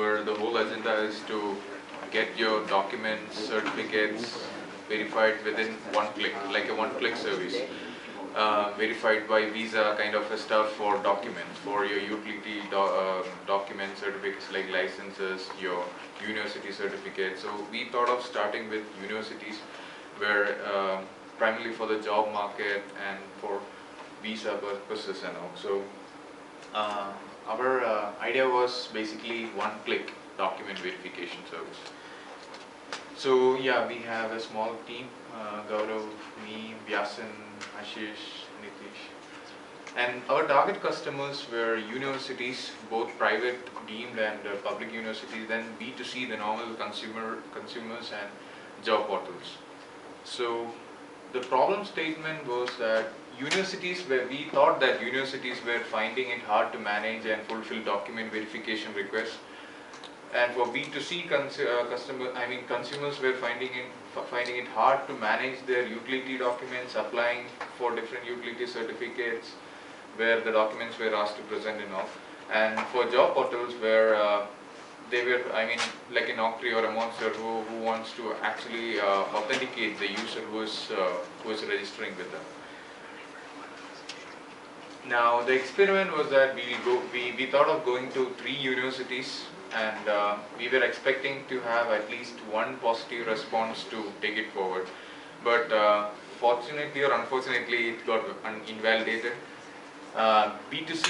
where the whole agenda is to get your documents, certificates verified within one click, like a one-click service. Verified by Visa kind of a stuff for documents, for your utility document certificates like licenses, your university certificates. So we thought of starting with universities where primarily for the job market and for visa purposes and all. So our idea was basically one-click document verification service. So yeah, we have a small team, Gaurav, me, Vyasan, Ashish, Nitish. And our target customers were universities, both private, deemed and public universities, then B2C, the normal consumers and job portals. So the problem statement was that universities we thought that universities were finding it hard to manage and fulfill document verification requests. And for B2C consumers were finding it hard to manage their utility documents, applying for different utility certificates where the documents were asked to present in off. And for job portals where they were, like an Naukri or a Monster who wants to actually authenticate the user who is registering with them. Now the experiment was that we thought of going to 3 universities, and we were expecting to have at least one positive response to take it forward. But fortunately or unfortunately, it got invalidated. B2C,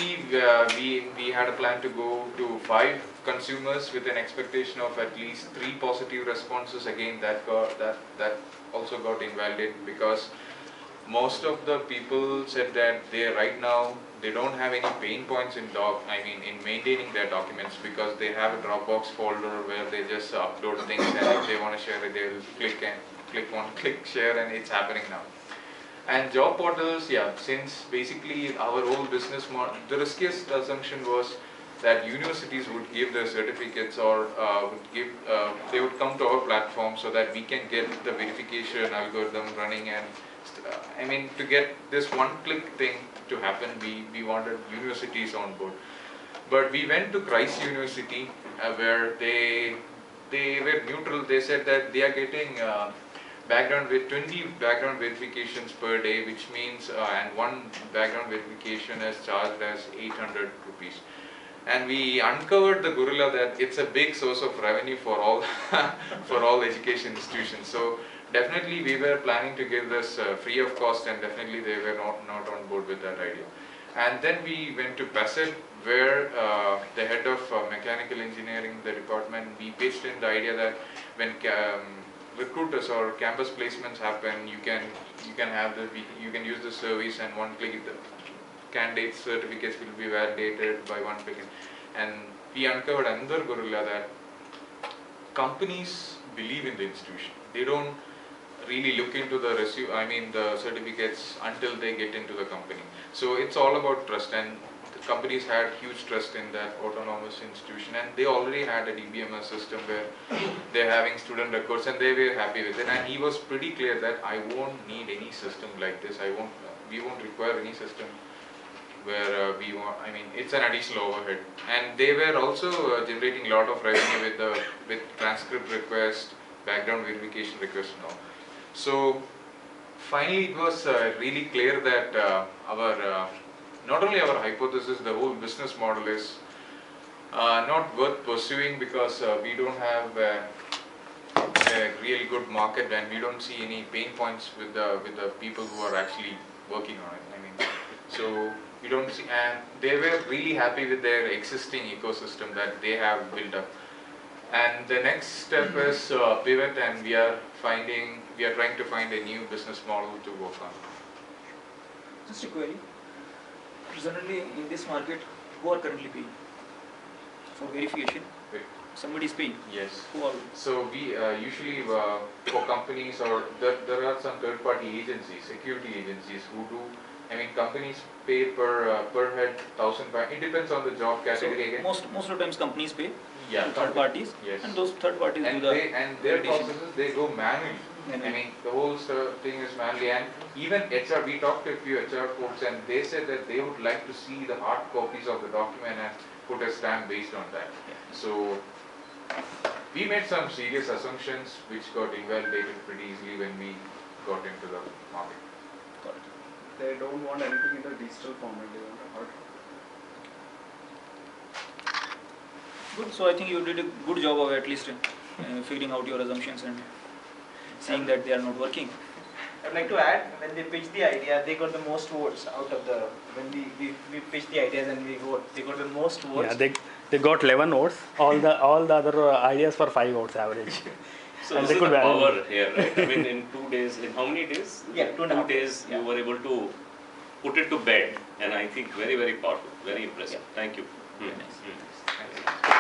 we had a plan to go to 5 consumers with an expectation of at least 3 positive responses. Again, that also got invalidated because most of the people said that right now they don't have any pain points in maintaining their documents, because they have a Dropbox folder where they just upload things, and if they want to share it, they'll click share, and it's happening now. And job portals, yeah, since basically our whole business model, the riskiest assumption was that universities would give their certificates or they would come to our platform so that we can get the verification algorithm running. And to get this one-click thing to happen, we wanted universities on board. But we went to Christ University where they were neutral. They said that they are getting 20 background verifications per day, which means and one background verification is charged as 800 rupees. And we uncovered the gorilla that it's a big source of revenue for all for all education institutions. So definitely we were planning to give this free of cost, and definitely they were not on board with that idea. And then we went to PASET, where the head of mechanical engineering, the department, we pitched in the idea that when recruiters or campus placements happen, you can use the service, and one click the candidate certificates will be validated by one click. And we uncovered another gorilla that companies believe in the institution. They don't really look into the the certificates until they get into the company. So it's all about trust, and the companies had huge trust in that autonomous institution, and they already had a DBMS system where they're having student records, and they were happy with it. And he was pretty clear that I won't need any system like this. We won't require any system where it's an additional overhead. And they were also generating a lot of revenue with transcript requests, background verification requests and all. So finally it was really clear that not only our hypothesis, the whole business model is not worth pursuing, because we don't have a real good market, and we don't see any pain points with the people who are actually working on it. So we don't see, and they were really happy with their existing ecosystem that they have built up. And the next step is pivot, and we are trying to find a new business model to work on. Just a query. Presently in this market, who are currently paying for verification? Wait. Somebody is paying. Yes. Who are? So we usually for companies, or there are some third-party agencies, security agencies who do. Companies pay per head 1,500. It depends on the job category. So again. Most of the times companies pay. Yeah. To third parties. Yes. And those third parties do their processes, they go manually. The whole thing is manually, and even HR, we talked to a few HR folks, and they said that they would like to see the hard copies of the document and put a stamp based on that. Yeah. So we made some serious assumptions which got invalidated pretty easily when we got into the market. Got it. They don't want anything in the digital format, they want a hard. Good. So I think you did a good job of at least figuring out your assumptions and seeing that they are not working. I'd like to add, when they pitched the idea, they got the most votes out of the, when we pitched the ideas and we vote, they got the most votes. Yeah, they got 11 votes. All the other ideas for 5 votes average. So And this they is the could power validate. here, right? I mean, in 2 days, in how many days? Yeah, 2.5 days, yeah. you were able to put it to bed, and I think very, very powerful, very impressive. Yeah. Thank you. Very nice. Thanks.